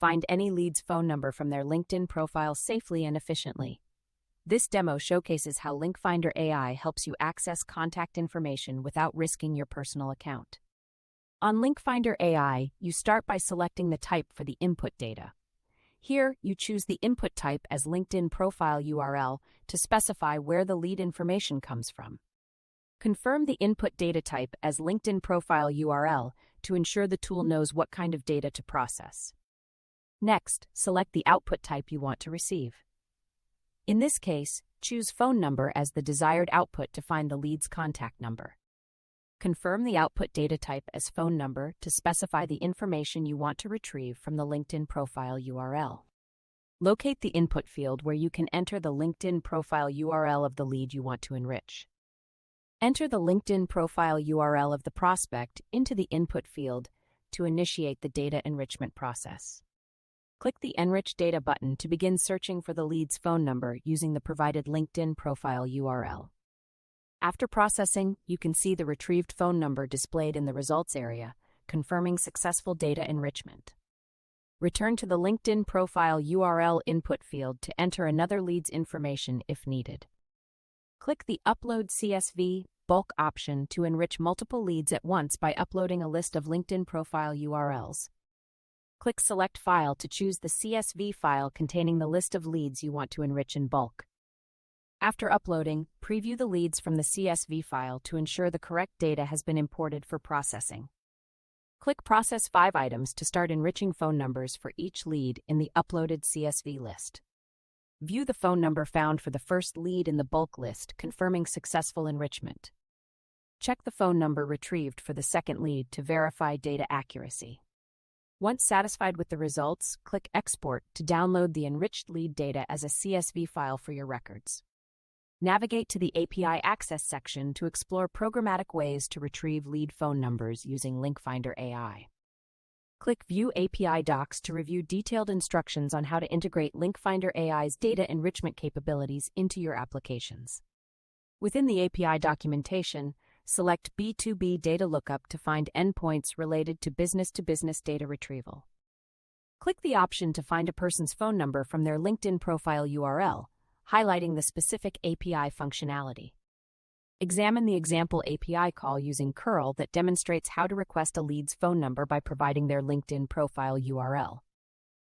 find any lead's phone number from their LinkedIn profile safely and efficiently. This demo showcases how LinkFinder AI helps you access contact information without risking your personal account. On LinkFinder AI, you start by selecting the type for the input data. Here, you choose the input type as LinkedIn profile URL to specify where the lead information comes from. Confirm the input data type as LinkedIn profile URL to ensure the tool knows what kind of data to process. Next, select the output type you want to receive. In this case, choose phone number as the desired output to find the lead's contact number. Confirm the output data type as phone number to specify the information you want to retrieve from the LinkedIn profile URL. Locate the input field where you can enter the LinkedIn profile URL of the lead you want to enrich. Enter the LinkedIn profile URL of the prospect into the input field to initiate the data enrichment process. Click the Enrich Data button to begin searching for the lead's phone number using the provided LinkedIn profile URL. After processing, you can see the retrieved phone number displayed in the results area, confirming successful data enrichment. Return to the LinkedIn profile URL input field to enter another lead's information if needed. Click the Upload CSV bulk option to enrich multiple leads at once by uploading a list of LinkedIn profile URLs. Click Select File to choose the CSV file containing the list of leads you want to enrich in bulk. After uploading, preview the leads from the CSV file to ensure the correct data has been imported for processing. Click Process 5 items to start enriching phone numbers for each lead in the uploaded CSV list. View the phone number found for the first lead in the bulk list, confirming successful enrichment. Check the phone number retrieved for the second lead to verify data accuracy. Once satisfied with the results, click Export to download the enriched lead data as a CSV file for your records. Navigate to the API Access section to explore programmatic ways to retrieve lead phone numbers using LinkFinder AI. Click View API Docs to review detailed instructions on how to integrate LinkFinder AI's data enrichment capabilities into your applications. Within the API documentation, select B2B data lookup to find endpoints related to business-to-business data retrieval. Click the option to find a person's phone number from their LinkedIn profile URL, highlighting the specific API functionality. Examine the example API call using curl that demonstrates how to request a lead's phone number by providing their LinkedIn profile URL.